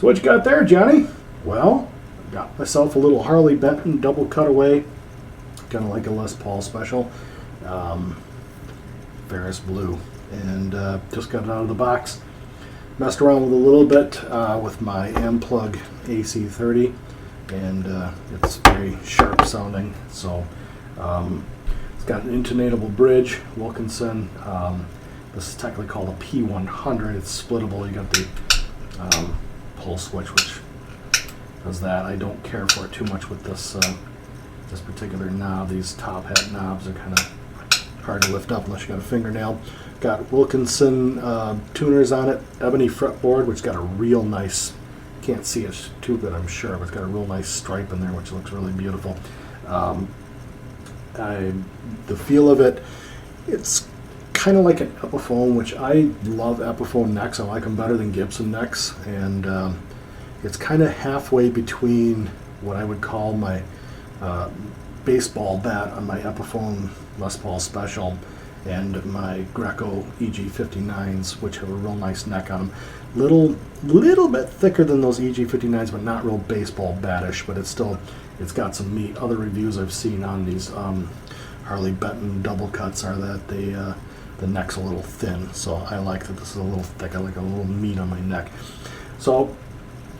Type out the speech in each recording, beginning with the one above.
So what you got there, Johnny? Well, I got myself a little Harley Benton double cutaway, kind of like a Les Paul special, Ferris blue, and just got it out of the box. Messed around with a little bit with my M-Plug AC30, and it's very sharp sounding. So it's got an intonatable bridge, Wilkinson. This is technically called a P100. It's splittable. You got the pull switch, which does that. I don't care for it too much with this this particular knob. These top hat knobs are kind of hard to lift up unless you got a fingernail. Got Wilkinson tuners on it, ebony fretboard, which got a real nice, can't see it too good I'm sure, but it's got a real nice stripe in there, which looks really beautiful. The feel of it, it's kind of like an Epiphone, which I love Epiphone necks. I like them better than Gibson necks, and it's kind of halfway between what I would call my baseball bat on my Epiphone Les Paul Special and my Greco EG59s, which have a real nice neck on them. Little bit thicker than those EG59s, but not real baseball batish, but it's got some meat. Other reviews I've seen on these Harley Benton double cuts are that the neck's a little thin, so I like that this is a little thick. I like a little meat on my neck. So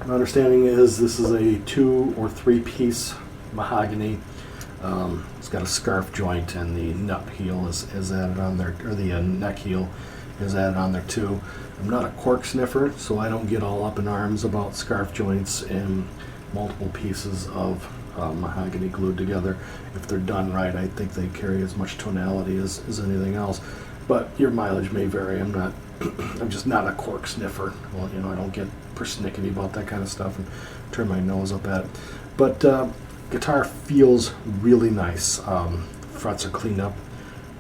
my understanding is this is a 2 or 3 piece mahogany. It's got a scarf joint, and the nut heel is added on there, or the neck heel is added on there too. I'm not a cork sniffer, so I don't get all up in arms about scarf joints and multiple pieces of mahogany glued together. If they're done right, I think they carry as much tonality as anything else. But your mileage may vary. I'm just not a cork sniffer. Well, you know, I don't get persnickety about that kind of stuff and turn my nose up at it. But guitar feels really nice. Frets are cleaned up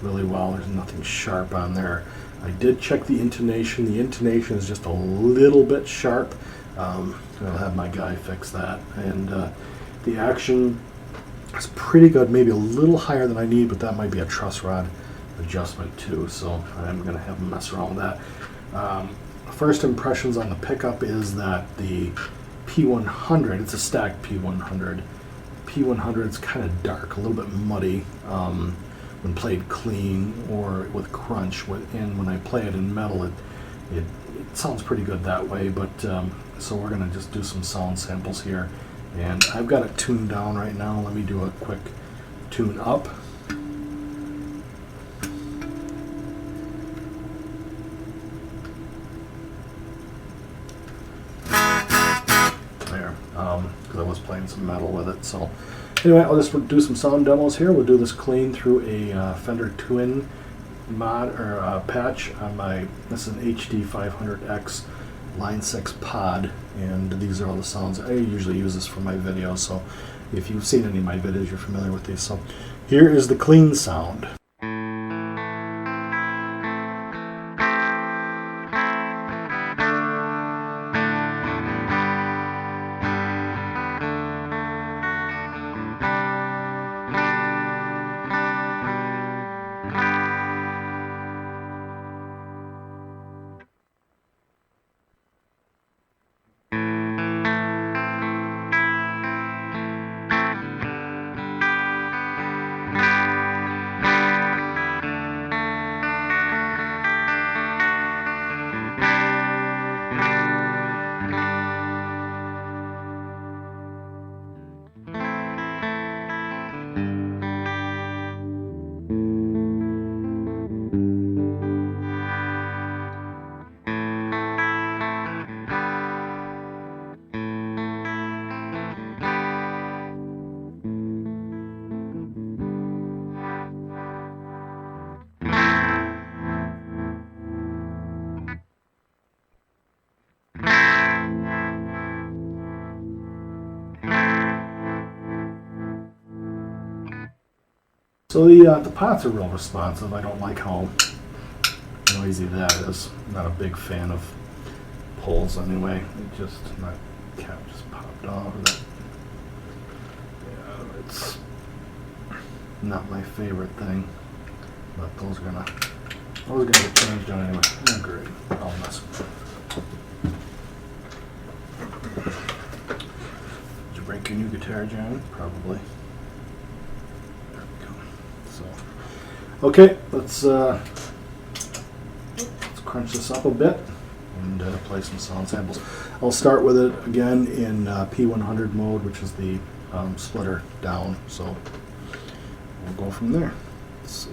really well. There's nothing sharp on there. I did check the intonation. The intonation is just a little bit sharp. I'll have my guy fix that. And the action is pretty good, maybe a little higher than I need, but that might be a truss rod adjustment too, so I'm going to have him mess around with that. First impressions on the pickup is that the P100, it's a stacked P100. P100 is kind of dark, a little bit muddy when played clean or with crunch. And when I play it in metal, it sounds pretty good that way. But so we're going to just do some sound samples here. And I've got it tuned down right now. Let me do a quick tune up. There, because I was playing some metal with it. So anyway, I'll just do some sound demos here. We'll do this clean through a Fender Twin mod or patch on my, this is an HD 500X Line 6 pod, and these are all the sounds. I usually use this for my videos, so if you've seen any of my videos, you're familiar with these. So here is the clean sound. So the pots are real responsive. I don't like how noisy that is. I'm not a big fan of pulls anyway. It just, my cap just popped off of that. Yeah, it's not my favorite thing, but those are gonna get changed on anyway. Oh, great. I'll mess with it. a new guitar, John? Probably. There we go. So, okay, let's crunch this up a bit and play some sound samples. I'll start with it again in P100 mode, which is the splitter down. So we'll go from there. Let's see.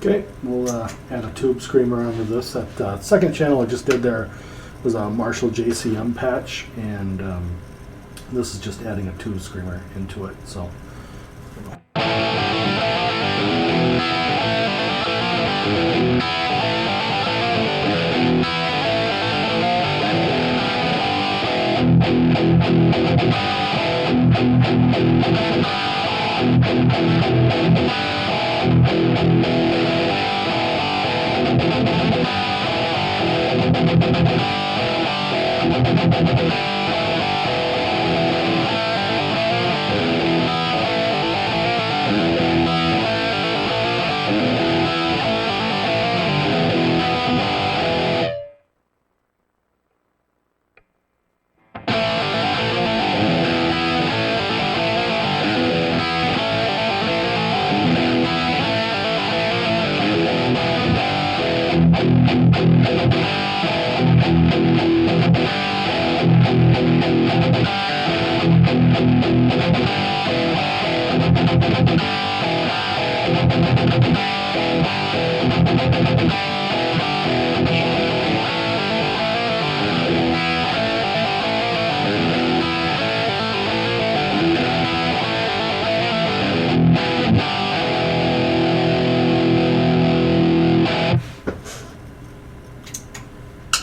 Okay, we'll add a tube screamer onto this. That second channel I just did there was a Marshall JCM patch, and this is just adding a tube screamer into it. So.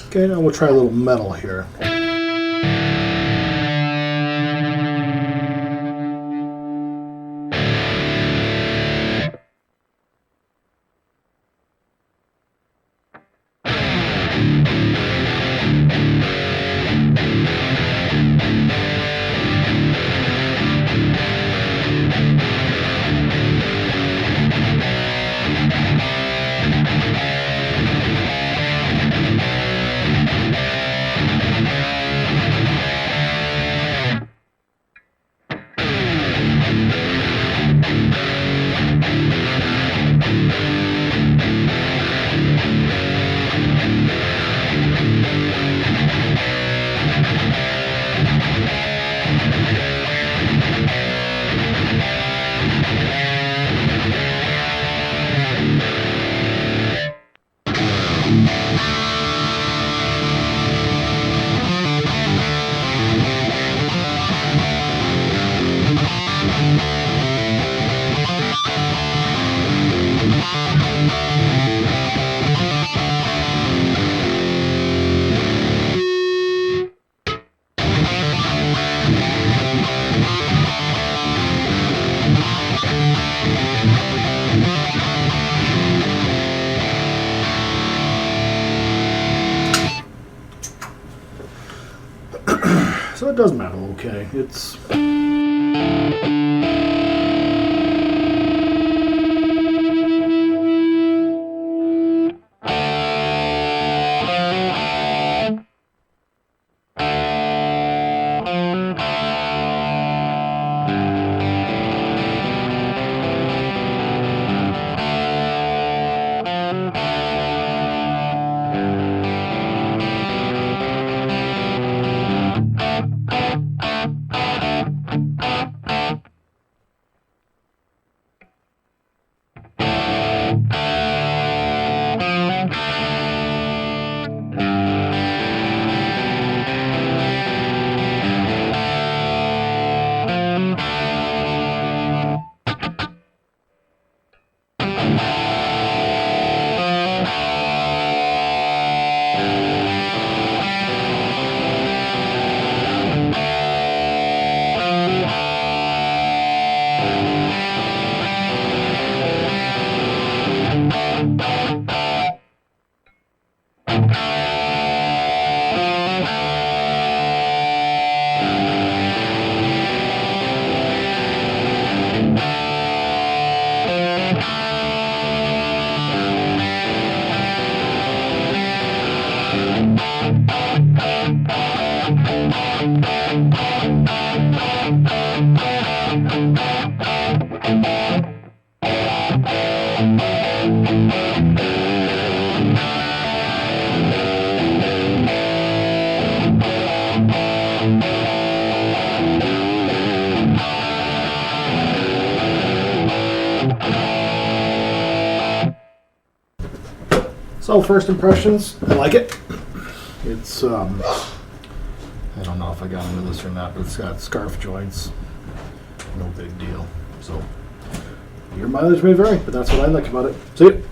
Okay, now we'll try a little metal here. So it does metal okay. It's So first impressions, I like it. It's I don't know if I got into this or not, but it's got scarf joints. No big deal. So your mileage may vary, but that's what I like about it. See you.